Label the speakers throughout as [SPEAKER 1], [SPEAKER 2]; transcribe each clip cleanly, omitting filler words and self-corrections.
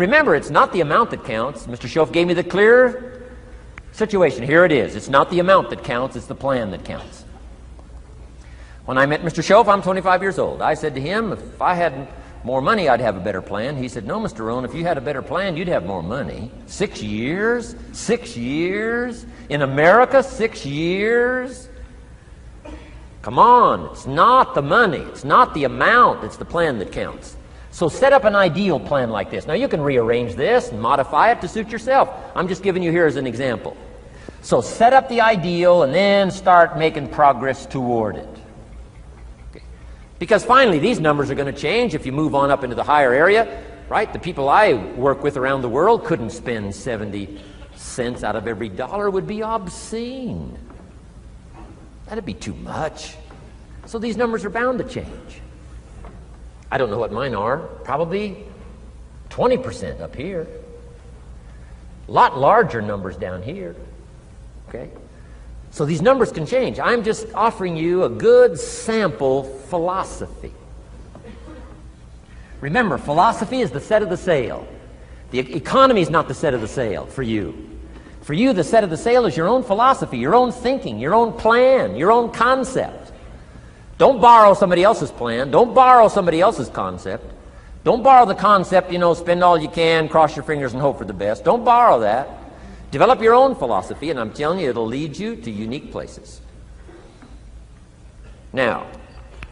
[SPEAKER 1] Remember, it's not the amount that counts. Mr. Schoaf gave me the clear situation. Here it is. It's not the amount that counts, it's the plan that counts. When I met Mr. Schoaf, I'm 25 years old. I said to him, if I had more money, I'd have a better plan. He said, no, Mr. Rohn, if you had a better plan, you'd have more money. 6 years? 6 years? In America, 6 years? Come on, it's not the money, it's not the amount, it's the plan that counts. So set up an ideal plan like this. Now you can rearrange this and modify it to suit yourself. I'm just giving you here as an example. So set up the ideal and then start making progress toward it. Okay. Because finally these numbers are going to change if you move on up into the higher area, right? The people I work with around the world couldn't spend 70 cents out of every dollar. Would be obscene. That'd be too much. So these numbers are bound to change. I don't know what mine are. Probably 20% up here. A lot larger numbers down here. Okay? So these numbers can change. I'm just offering you a good sample philosophy. Remember, philosophy is the set of the sail. The economy is not the set of the sail for you. For you, the set of the sail is your own philosophy, your own thinking, your own plan, your own concept. Don't borrow somebody else's plan. Don't borrow somebody else's concept. Don't borrow the concept, spend all you can, cross your fingers and hope for the best. Don't borrow that. Develop your own philosophy, and I'm telling you, it'll lead you to unique places. Now,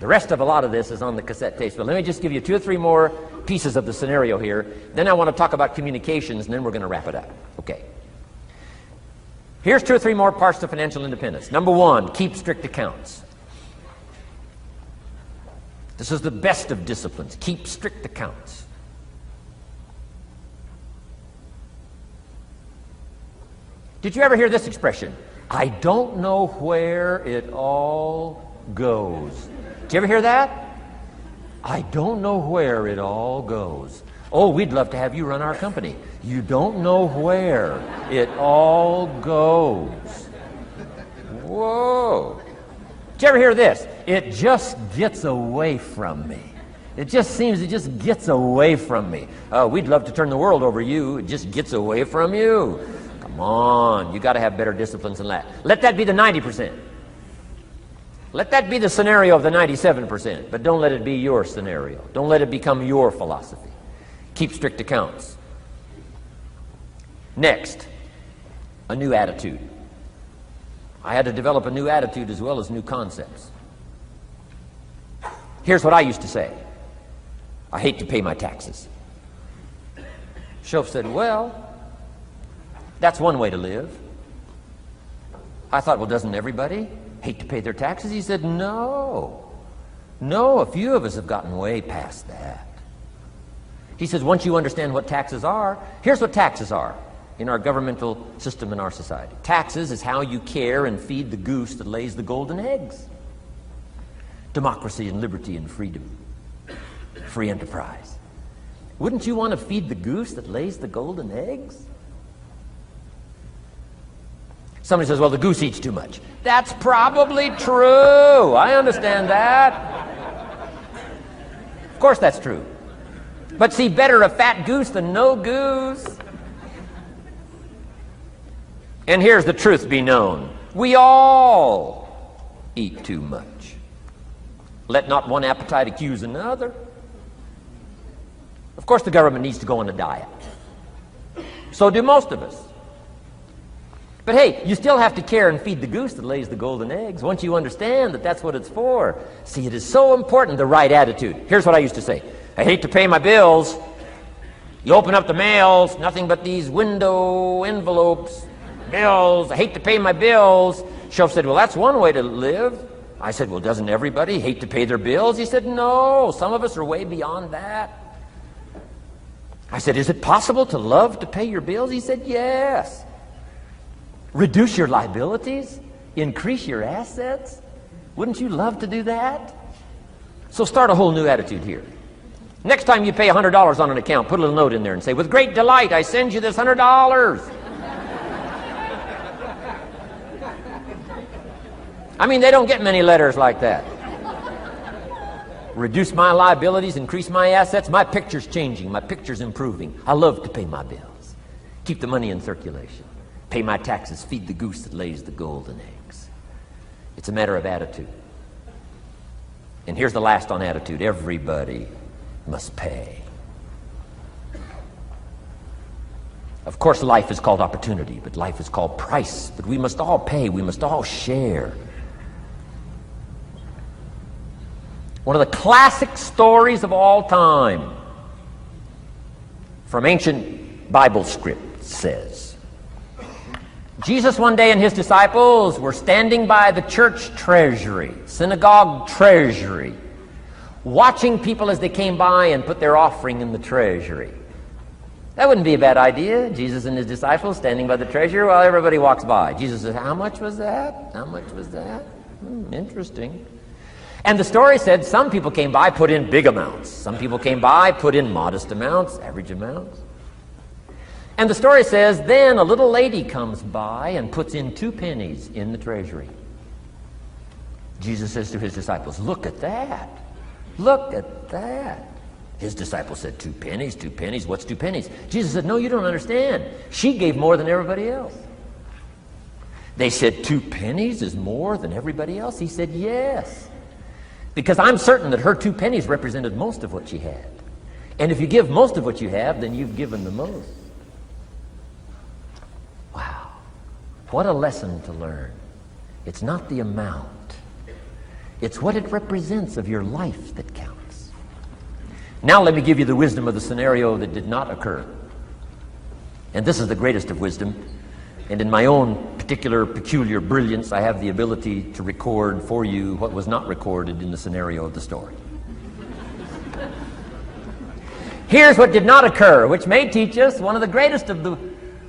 [SPEAKER 1] the rest of a lot of this is on the cassette tapes, but let me just give you 2 or 3 more pieces of the scenario here. Then I want to talk about communications, and then we're going to wrap it up. Okay. Here's 2 or 3 more parts to financial independence. Number 1, keep strict accounts. This is the best of disciplines. Keep strict accounts. Did you ever hear this expression? I don't know where it all goes. Did you ever hear that? I don't know where it all goes. Oh, we'd love to have you run our company. You don't know where it all goes. Whoa. Did you ever hear this? It just gets away from me. It just gets away from me. We'd love to turn the world over you. It just gets away from you. Come on. You got to have better disciplines than that. Let that be the 90%. Let that be the scenario of the 97%. But don't let it be your scenario. Don't let it become your philosophy. Keep strict accounts. Next, a new attitude. I had to develop a new attitude as well as new concepts. Here's what I used to say. I hate to pay my taxes. Schoaf said, well, that's one way to live. I thought, well, doesn't everybody hate to pay their taxes? He said, no. No, a few of us have gotten way past that. He says, once you understand what taxes are, here's what taxes are in our governmental system in our society. Taxes is how you care and feed the goose that lays the golden eggs. Democracy and liberty and freedom. Free enterprise. Wouldn't you want to feed the goose that lays the golden eggs? Somebody says, well, the goose eats too much. That's probably true. I understand that. Of course that's true. But see, better a fat goose than no goose. And here's the truth be known. We all eat too much. Let not one appetite accuse another. Of course the government needs to go on a diet. So do most of us. But hey, you still have to care and feed the goose that lays the golden eggs. Once you understand that that's what it's for. See, it is so important, the right attitude. Here's what I used to say. I hate to pay my bills. You open up the mails, nothing but these window envelopes, bills. I hate to pay my bills. Schoaf said, well, that's one way to live. I said, well, doesn't everybody hate to pay their bills? He said, no, some of us are way beyond that. I said, is it possible to love to pay your bills? He said, yes. Reduce your liabilities? Increase your assets? Wouldn't you love to do that? So start a whole new attitude here. Next time you pay $100 on an account, put a little note in there and say, with great delight, I send you this $100. I mean, they don't get many letters like that. reduce my liabilities, increase my assets. My picture's changing. My picture's improving. I love to pay my bills. Keep the money in circulation. Pay my taxes. Feed the goose that lays the golden eggs. It's a matter of attitude. And here's the last on attitude. Everybody must pay. Of course, life is called opportunity, but life is called price. But we must all pay. We must all share. One of the classic stories of all time from ancient Bible script says, Jesus one day and his disciples were standing by the church treasury, synagogue treasury, watching people as they came by and put their offering in the treasury. That wouldn't be a bad idea. Jesus and his disciples standing by the treasury while everybody walks by. Jesus says, how much was that? How much was that? Interesting. And the story said some people came by, put in big amounts. Some people came by, put in modest amounts, average amounts. And the story says, then a little lady comes by and puts in 2 pennies in the treasury. Jesus says to his disciples, look at that. Look at that. His disciples said, 2 pennies, 2 pennies. What's 2 pennies? Jesus said, no, you don't understand. She gave more than everybody else. They said, 2 pennies is more than everybody else? He said, yes. Because I'm certain that her 2 pennies represented most of what she had. And if you give most of what you have, then you've given the most. Wow. What a lesson to learn. It's not the amount. It's what it represents of your life that counts. Now let me give you the wisdom of the scenario that did not occur. And this is the greatest of wisdom. And in my own particular peculiar brilliance, I have the ability to record for you what was not recorded in the scenario of the story. Here's what did not occur, which may teach us one of the greatest of the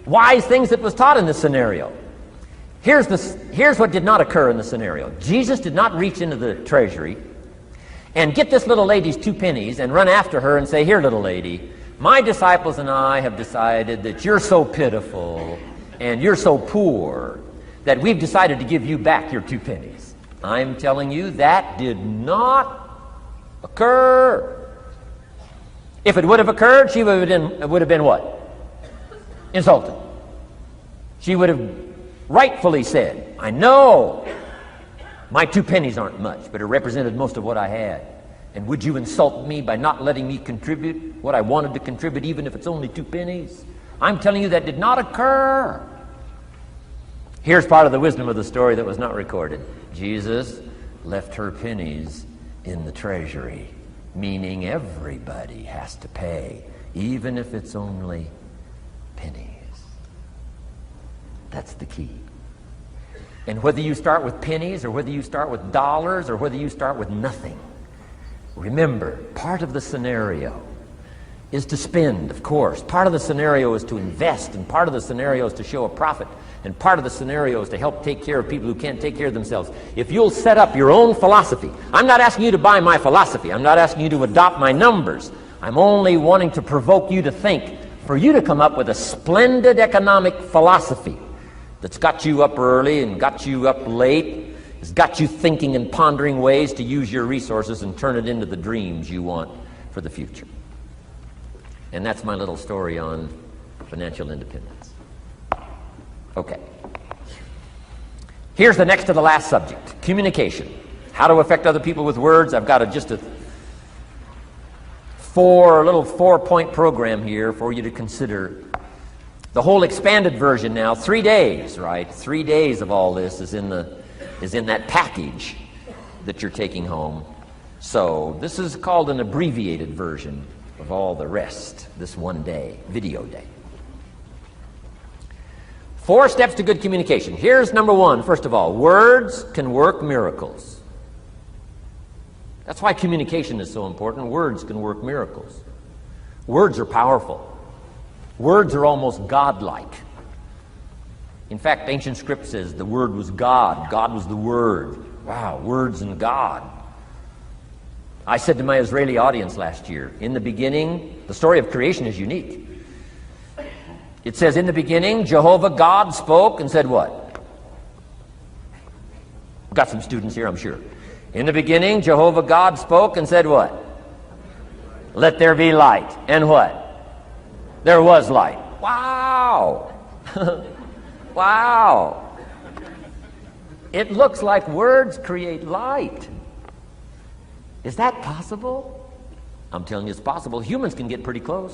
[SPEAKER 1] wise things that was taught in this scenario. Here's what did not occur in the scenario. Jesus did not reach into the treasury and get this little lady's 2 pennies and run after her and say, here, little lady, my disciples and I have decided that you're so pitiful and you're so poor that we've decided to give you back your 2 pennies. I'm telling you, that did not occur. If it would have occurred, she would have been what? Insulted. She would have rightfully said, I know my 2 pennies aren't much, but it represented most of what I had. And would you insult me by not letting me contribute what I wanted to contribute, even if it's only 2 pennies? I'm telling you that did not occur. Here's part of the wisdom of the story that was not recorded. Jesus left her pennies in the treasury, meaning everybody has to pay, even if it's only pennies. That's the key. And whether you start with pennies or whether you start with dollars or whether you start with nothing, remember, part of the scenario is to spend, of course. Part of the scenario is to invest, and part of the scenario is to show a profit, and part of the scenario is to help take care of people who can't take care of themselves. If you'll set up your own philosophy, I'm not asking you to buy my philosophy. I'm not asking you to adopt my numbers. I'm only wanting to provoke you to think, for you to come up with a splendid economic philosophy that's got you up early and got you up late, has got you thinking and pondering ways to use your resources and turn it into the dreams you want for the future. And that's my little story on financial independence. Okay. Here's the next to the last subject, communication. How to affect other people with words. I've got just a little 4-point program here for you to consider. The whole expanded version now, 3 days, right? 3 days of all this is in that package that you're taking home. So this is called an abbreviated version of all the rest, this 1 day, video day. 4 steps to good communication. Here's number 1, first of all, words can work miracles. That's why communication is so important. Words can work miracles. Words are powerful. Words are almost godlike. In fact, ancient script says the Word was God. God was the Word. Wow, words and God. I said to my Israeli audience last year, in the beginning, the story of creation is unique. It says, in the beginning, Jehovah God spoke and said what? Got some students here, I'm sure. In the beginning, Jehovah God spoke and said what? Let there be light. And what? There was light. Wow! Wow! It looks like words create light. Is that possible? I'm telling you it's possible. Humans can get pretty close.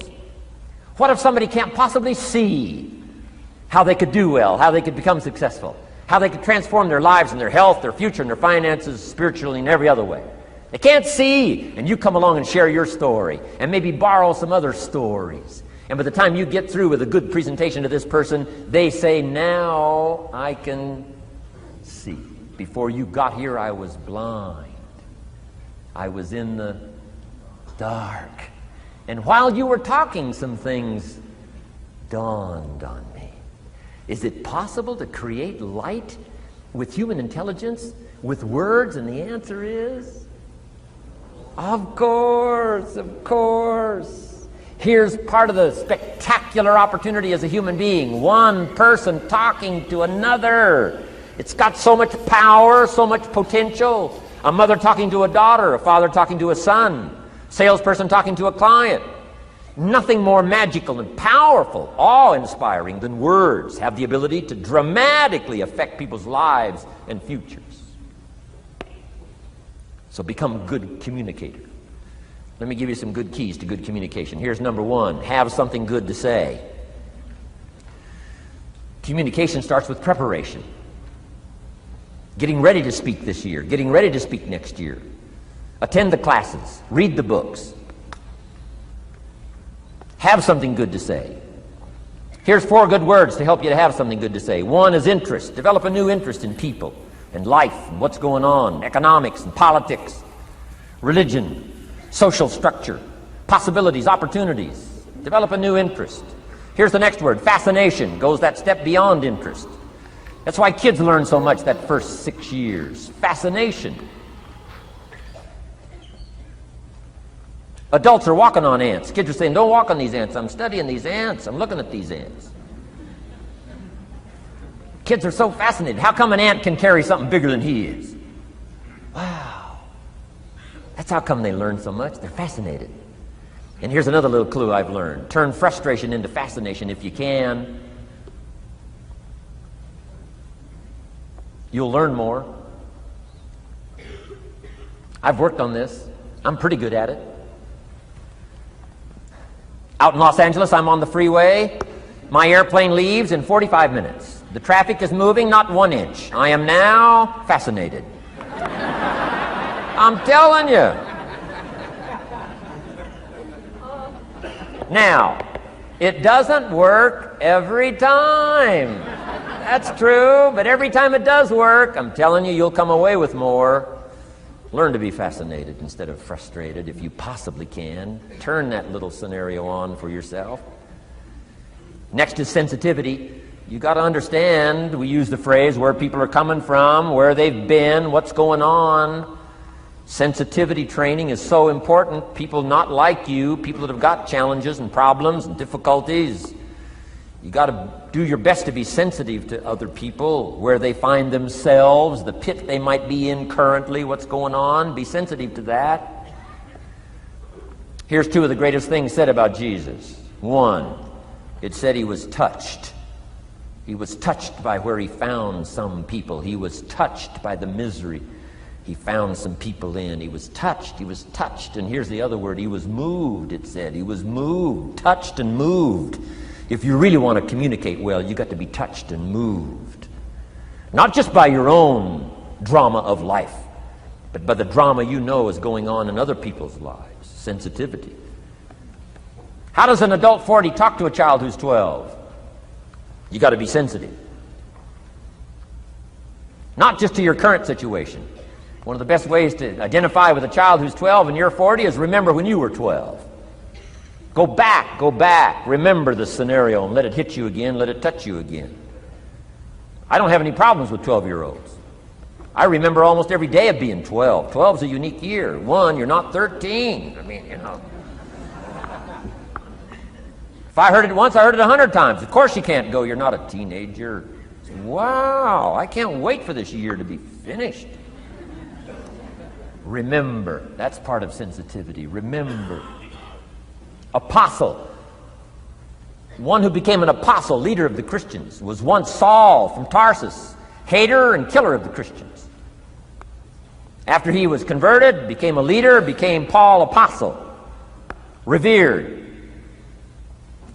[SPEAKER 1] What if somebody can't possibly see how they could do well, how they could become successful, how they could transform their lives and their health, their future and their finances, spiritually and every other way? They can't see, and you come along and share your story and maybe borrow some other stories. And by the time you get through with a good presentation to this person, they say, now I can see. Before you got here, I was blind. I was in the dark. And while you were talking, some things dawned on me. Is it possible to create light with human intelligence, with words? And the answer is, of course, of course. Here's part of the spectacular opportunity as a human being. One person talking to another. It's got so much power, so much potential. A mother talking to a daughter, a father talking to a son, salesperson talking to a client. Nothing more magical and powerful, awe-inspiring than words have the ability to dramatically affect people's lives and futures. So become a good communicator. Let me give you some good keys to good communication. Here's number one: have something good to say. Communication starts with preparation. Getting ready to speak this year, getting ready to speak next year. Attend the classes, read the books. Have something good to say. Here's 4 good words to help you to have something good to say. 1 is interest. Develop a new interest in people and life and what's going on, economics and politics, religion, social structure, possibilities, opportunities. Develop a new interest. Here's the next word: fascination. Goes that step beyond interest. That's why kids learn so much that first 6 years. Fascination. Adults are walking on ants. Kids are saying, don't walk on these ants. I'm studying these ants. I'm looking at these ants. Kids are so fascinated. How come an ant can carry something bigger than he is? Wow. That's how come they learn so much. They're fascinated. And here's another little clue I've learned. Turn frustration into fascination if you can. You'll learn more. I've worked on this. I'm pretty good at it. Out in Los Angeles, I'm on the freeway. My airplane leaves in 45 minutes. The traffic is moving not 1 inch. I am now fascinated. I'm telling you. Now, it doesn't work every time. That's true, but every time it does work, I'm telling you, you'll come away with more. Learn to be fascinated instead of frustrated if you possibly can. Turn that little scenario on for yourself. Next is sensitivity. You got to understand, we use the phrase, where people are coming from, where they've been, what's going on. Sensitivity training is so important. People not like you, people that have got challenges and problems and difficulties, you got to do your best to be sensitive to other people, where they find themselves, the pit they might be in currently, what's going on. Be sensitive to that. Here's 2 of the greatest things said about Jesus. 1, it said he was touched. He was touched by where he found some people. He was touched by the misery he found some people in. He was touched. He was touched. And here's the other word. He was moved, it said. He was moved, touched and moved. If you really want to communicate well, you got to be touched and moved. Not just by your own drama of life, but by the drama you know is going on in other people's lives. Sensitivity. How does an adult 40 talk to a child who's 12? You got to be sensitive. Not just to your current situation. One of the best ways to identify with a child who's 12 and you're 40 is remember when you were 12. Go back, remember the scenario and let it hit you again, let it touch you again. I don't have any problems with 12-year-olds. I remember almost every day of being 12. 12's a unique year. 1, you're not 13. I mean, you know. If I heard it once, I heard it 100 times. Of course you can't go, you're not a teenager. Wow, I can't wait for this year to be finished. Remember. That's part of sensitivity. Remember. Apostle. One who became an apostle, leader of the Christians, was once Saul from Tarsus, hater and killer of the Christians. After he was converted, became a leader, became Paul apostle, revered.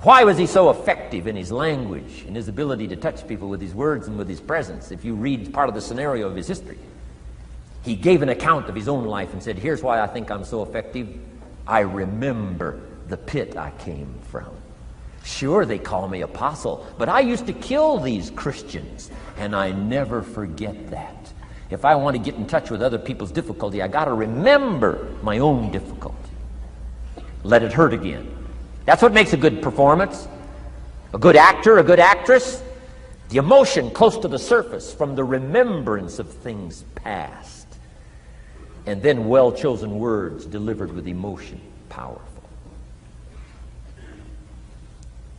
[SPEAKER 1] Why was he so effective in his language, in his ability to touch people with his words and with his presence? If you read part of the scenario of his history, he gave an account of his own life and said, here's why I think I'm so effective. I remember the pit I came from. Sure, they call me apostle, but I used to kill these Christians, and I never forget that. If I want to get in touch with other people's difficulty, I got to remember my own difficulty. Let it hurt again. That's what makes a good performance. A good actor, a good actress. The emotion close to the surface from the remembrance of things past. And then well-chosen words delivered with emotion. Powerful.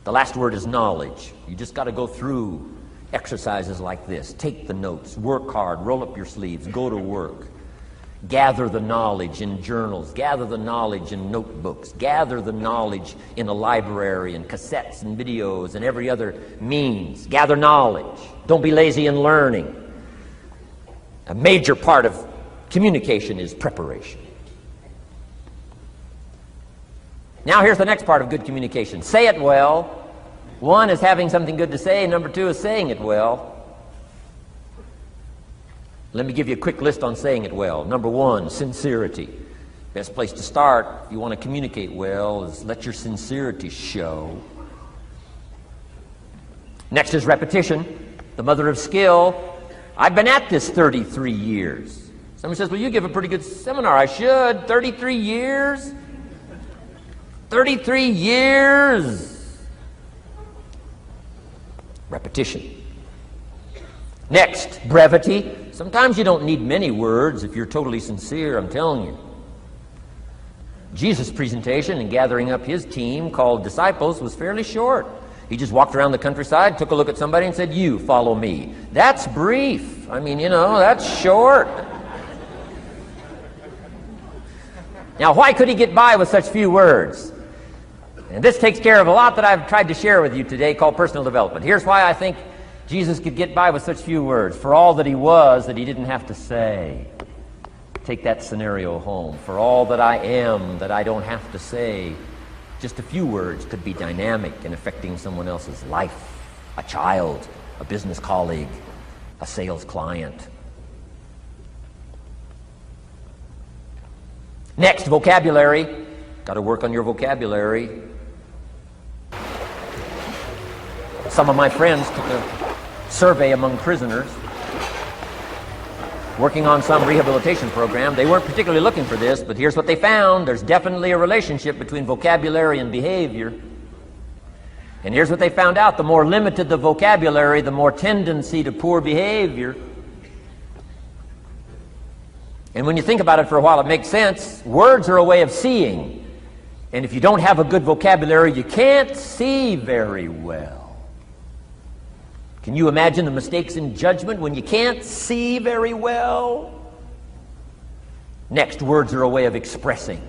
[SPEAKER 1] The last word is knowledge. You just got to go through exercises like this. Take the notes. Work hard. Roll up your sleeves. Go to work. Gather the knowledge in journals. Gather the knowledge in notebooks. Gather the knowledge in a library and cassettes and videos and every other means. Gather knowledge. Don't be lazy in learning. A major part of communication is preparation. Now here's the next part of good communication. Say it well. One is having something good to say. Number two is saying it well. Let me give you a quick list on saying it well. Number one, sincerity. Best place to start if you want to communicate well is let your sincerity show. Next is repetition, the mother of skill. I've been at this 33 years. Someone says, well, you give a pretty good seminar. I should. 33 years? 33 years. Repetition. Next, brevity. Sometimes you don't need many words if you're totally sincere, I'm telling you. Jesus' presentation in gathering up his team called disciples was fairly short. He just walked around the countryside, took a look at somebody and said, you follow me. That's brief. I mean, that's short. Now, why could he get by with such few words? And this takes care of a lot that I've tried to share with you today called personal development. Here's why I think Jesus could get by with such few words. For all that he was, that he didn't have to say. Take that scenario home. For all that I am, that I don't have to say. Just a few words could be dynamic in affecting someone else's life. A child, a business colleague, a sales client. Next, vocabulary. Got to work on your vocabulary. Some of my friends took a survey among prisoners working on some rehabilitation program. They weren't particularly looking for this, but here's what they found. There's definitely a relationship between vocabulary and behavior. And here's what they found out. The more limited the vocabulary, the more tendency to poor behavior. And when you think about it for a while, it makes sense. Words are a way of seeing. And if you don't have a good vocabulary, you can't see very well. Can you imagine the mistakes in judgment when you can't see very well? Next, words are a way of expressing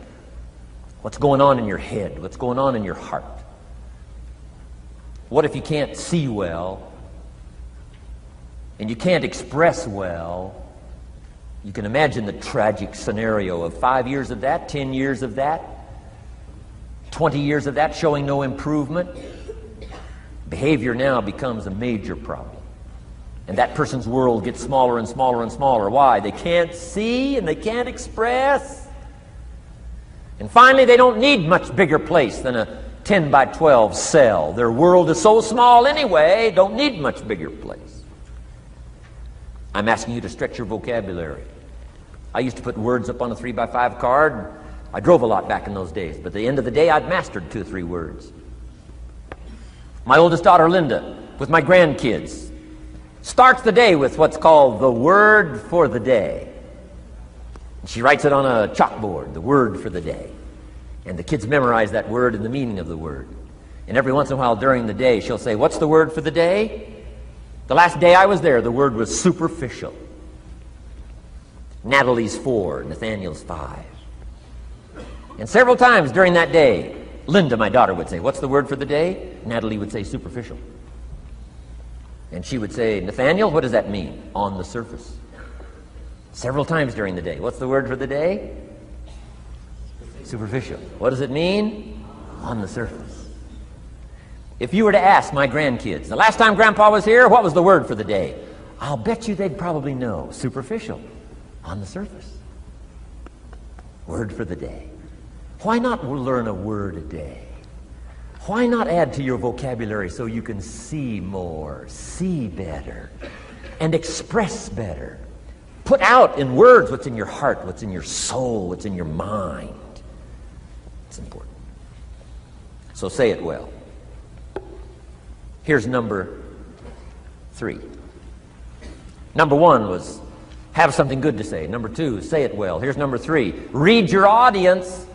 [SPEAKER 1] what's going on in your head, what's going on in your heart. What if you can't see well and you can't express well? You can imagine the tragic scenario of 5 years of that, 10 years of that, 20 years of that showing no improvement. Behavior now becomes a major problem. And that person's world gets smaller and smaller and smaller. Why? They can't see and they can't express. And finally, they don't need much bigger place than a 10 by 12 cell. Their world is so small anyway, don't need much bigger place. I'm asking you to stretch your vocabulary. I used to put words up on a 3 by 5 card. I drove a lot back in those days, but at the end of the day, I'd mastered 2 or 3 words. My oldest daughter, Linda, with my grandkids, starts the day with what's called the word for the day. She writes it on a chalkboard, the word for the day. And the kids memorize that word and the meaning of the word. And every once in a while during the day, she'll say, what's the word for the day? The last day I was there, the word was superficial. Natalie's 4, Nathaniel's 5. And several times during that day, Linda, my daughter, would say, "What's the word for the day?" Natalie would say, "Superficial." And she would say, "Nathaniel, what does that mean?" "On the surface." Several times during the day. "What's the word for the day?" Superficial. "What does it mean?" "On the surface." If you were to ask my grandkids, "The last time Grandpa was here, what was the word for the day?" I'll bet you they'd probably know. Superficial. On the surface. Word for the day. Why not learn a word a day? Why not add to your vocabulary so you can see more, see better, and express better? Put out in words what's in your heart, what's in your soul, what's in your mind. It's important. So say it well. Here's number 3. Number 1 was have something good to say. Number 2, say it well. Here's number 3. Read your audience.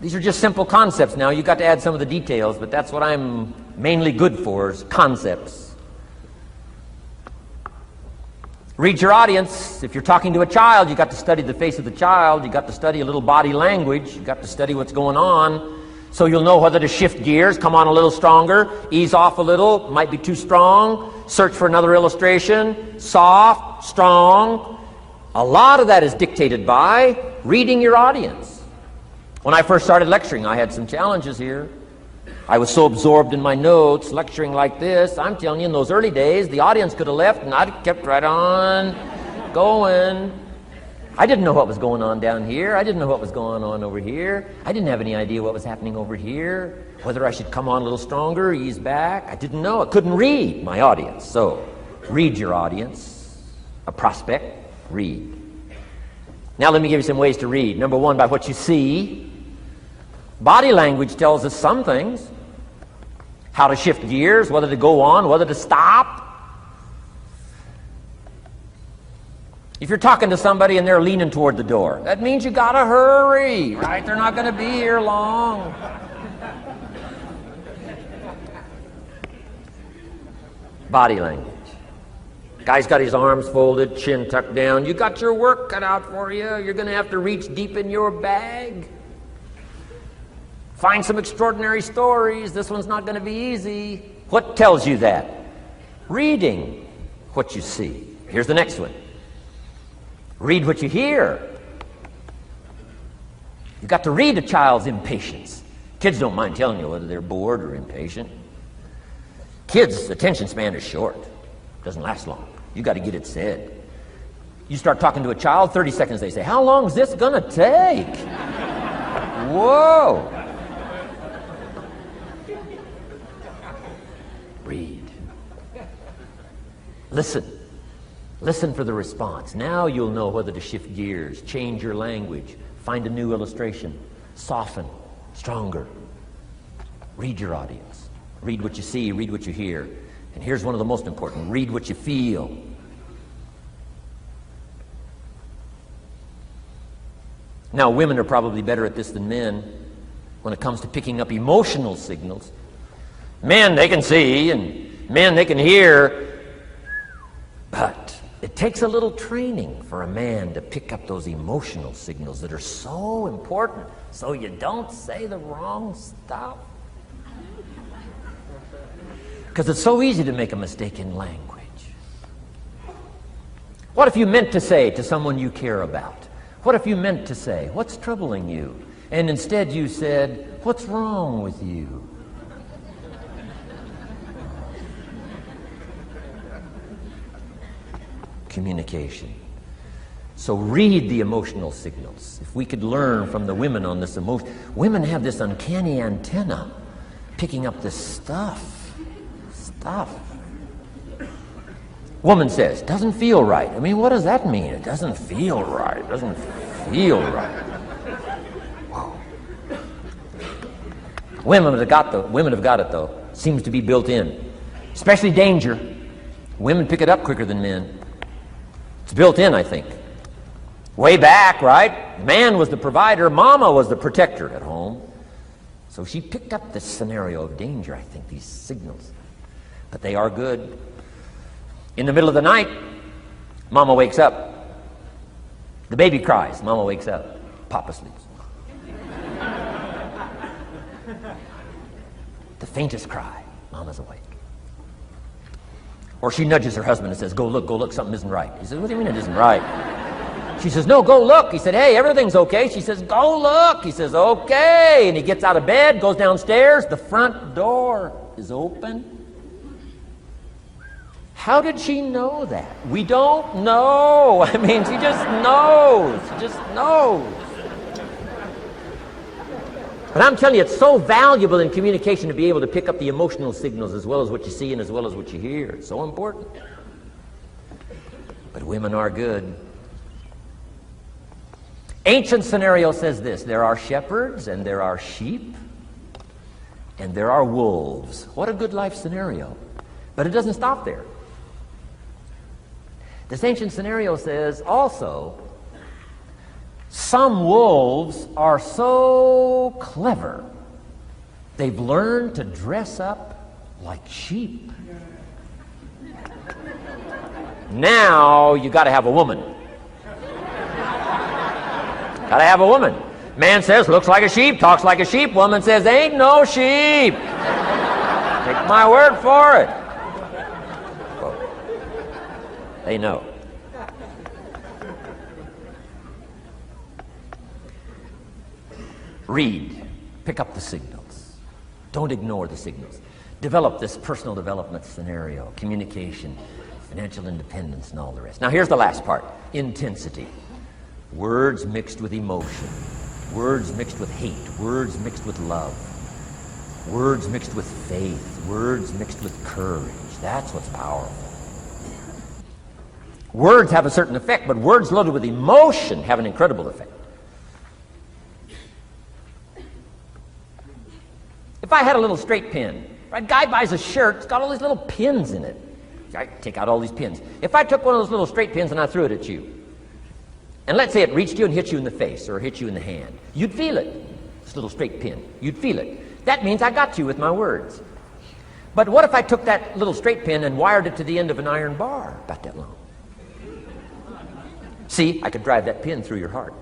[SPEAKER 1] These are just simple concepts now. You've got to add some of the details, but that's what I'm mainly good for, is concepts. Read your audience. If you're talking to a child, you've got to study the face of the child. You've got to study a little body language. You've got to study what's going on, so you'll know whether to shift gears, come on a little stronger, ease off a little, might be too strong, search for another illustration, soft, strong. A lot of that is dictated by reading your audience. When I first started lecturing, I had some challenges here. I was so absorbed in my notes, lecturing like this. I'm telling you, in those early days, the audience could have left and I'd kept right on going. I didn't know what was going on down here. I didn't know what was going on over here. I didn't have any idea what was happening over here, whether I should come on a little stronger, ease back. I didn't know. I couldn't read my audience. So, read your audience. A prospect, read. Now let me give you some ways to read. Number 1, by what you see. Body language tells us some things. How to shift gears, whether to go on, whether to stop. If you're talking to somebody and they're leaning toward the door, that means you gotta hurry, right? They're not gonna be here long. Body language. Guy's got his arms folded, chin tucked down. You got your work cut out for you. You're gonna have to reach deep in your bag. Find some extraordinary stories. This one's not gonna be easy. What tells you that? Reading what you see. Here's the next one. Read what you hear. You've got to read a child's impatience. Kids don't mind telling you whether they're bored or impatient. Kids' attention span is short. Doesn't last long. You've got to get it said. You start talking to a child, 30 seconds they say, "How long is this going to take?" Whoa. Read. Listen. Listen for the response. Now you'll know whether to shift gears, change your language, find a new illustration, soften, stronger. Read your audience. Read what you see, read what you hear. And here's one of the most important. Read what you feel. Now, women are probably better at this than men when it comes to picking up emotional signals. Men, they can see, and men, they can hear, but it takes a little training for a man to pick up those emotional signals that are so important, so you don't say the wrong stuff. Because it's so easy to make a mistake in language. What if you meant to say to someone you care about? What if you meant to say, "What's troubling you?" And instead you said, "What's wrong with you?" Communication. So read the emotional signals. If we could learn from the women on this emotion. Women have this uncanny antenna picking up this stuff. Woman says, "Doesn't feel right." I mean, what does that mean? It doesn't feel right. It doesn't feel right. Whoa. Women have got it though. Seems to be built in. Especially danger. Women pick it up quicker than men. It's built in, I think. Way back, right? Man was the provider, mama was the protector at home. So she picked up this scenario of danger, I think, these signals. But they are good. In the middle of the night, mama wakes up. The baby cries. Mama wakes up. Papa sleeps. The faintest cry. Mama's awake. Or she nudges her husband and says, go look, something isn't right. He says, what do you mean it isn't right? She says, no, go look. He said, hey, everything's okay. She says, go look. He says, okay. And he gets out of bed, goes downstairs. The front door is open. How did she know that? We don't know. I mean, she just knows. She just knows. But I'm telling you, it's so valuable in communication to be able to pick up the emotional signals as well as what you see and as well as what you hear. It's so important. But women are good. Ancient scenario says this: there are shepherds and there are sheep and there are wolves. What a good life scenario. But it doesn't stop there. This ancient scenario says also, some wolves are so clever, they've learned to dress up like sheep. Now you got to have a woman. Got to have a woman. Man says, looks like a sheep, talks like a sheep. Woman says, ain't no sheep. Take my word for it. Well, they know. Read. Pick up the signals. Don't ignore the signals. Develop this personal development scenario, communication, financial independence, and all the rest. Now here's the last part. Intensity. Words mixed with emotion. Words mixed with hate. Words mixed with love. Words mixed with faith. Words mixed with courage. That's what's powerful. Words have a certain effect, but words loaded with emotion have an incredible effect. If I had a little straight pin, a guy buys a shirt, it's got all these little pins in it. I take out all these pins. If I took one of those little straight pins and I threw it at you, and let's say it reached you and hit you in the face or hit you in the hand, you'd feel it. This little straight pin, you'd feel it. That means I got you with my words. But what if I took that little straight pin and wired it to the end of an iron bar about that long? See, I could drive that pin through your heart.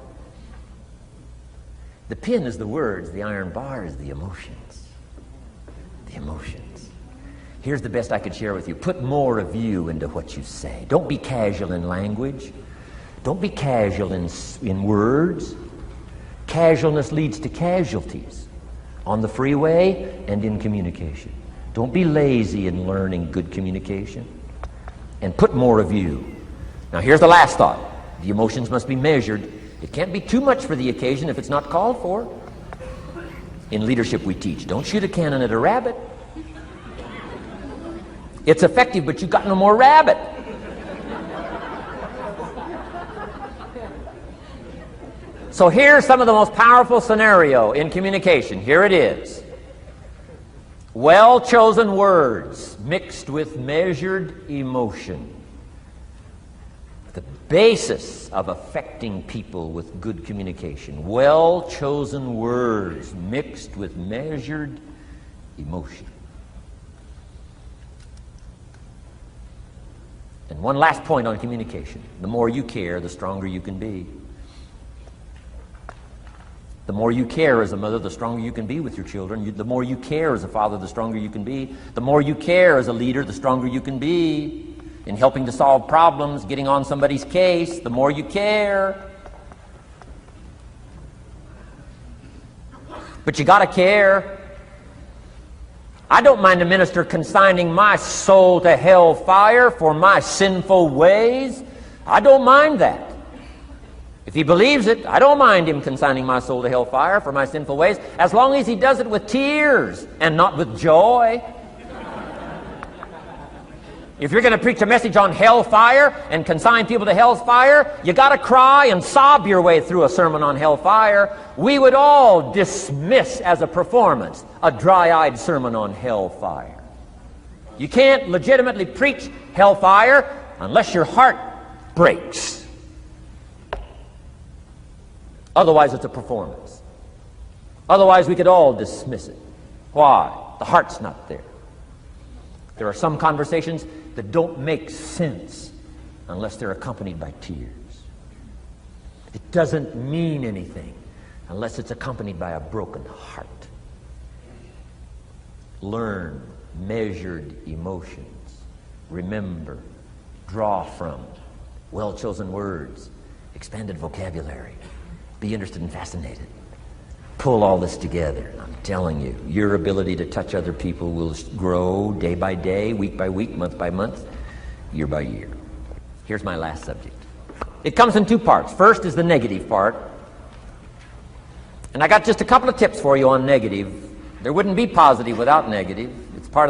[SPEAKER 1] The pin is the words, the iron bar is the emotions. The emotions. Here's the best I could share with you. Put more of you into what you say. Don't be casual in language. Don't be casual in words. Casualness leads to casualties on the freeway and in communication. Don't be lazy in learning good communication. And put more of you. Now here's the last thought. The emotions must be measured. It can't be too much for the occasion if it's not called for. In leadership we teach, don't shoot a cannon at a rabbit. It's effective, but you've got no more rabbit. So here's some of the most powerful scenario in communication. Here it is. Well-chosen words mixed with measured emotion. The basis of affecting people with good communication. Well-chosen words mixed with measured emotion. And one last point on communication. The more you care, the stronger you can be. The more you care as a mother, the stronger you can be with your children. The more you care as a father, the stronger you can be. The more you care as a leader, the stronger you can be. In helping to solve problems, getting on somebody's case, the more you care. But you gotta care. I don't mind a minister consigning my soul to hell fire for my sinful ways. I don't mind that. If he believes it, I don't mind him consigning my soul to hell fire for my sinful ways, as long as he does it with tears and not with joy. If you're going to preach a message on hellfire and consign people to hell's fire, you got to cry and sob your way through a sermon on hellfire. We would all dismiss as a performance a dry-eyed sermon on hellfire. You can't legitimately preach hellfire unless your heart breaks. Otherwise, it's a performance. Otherwise, we could all dismiss it. Why? The heart's not there. There are some conversations that don't make sense unless they're accompanied by tears. It doesn't mean anything unless it's accompanied by a broken heart. Learn measured emotions. Remember, draw from well-chosen words, expanded vocabulary. Be interested and fascinated. Pull all this together. I'm telling you, your ability to touch other people will grow day by day, week by week, month by month, year by year. Here's my last subject. It comes in two parts. First is the negative part. And I got just a couple of tips for you on negative. There wouldn't be positive without negative. It's part of the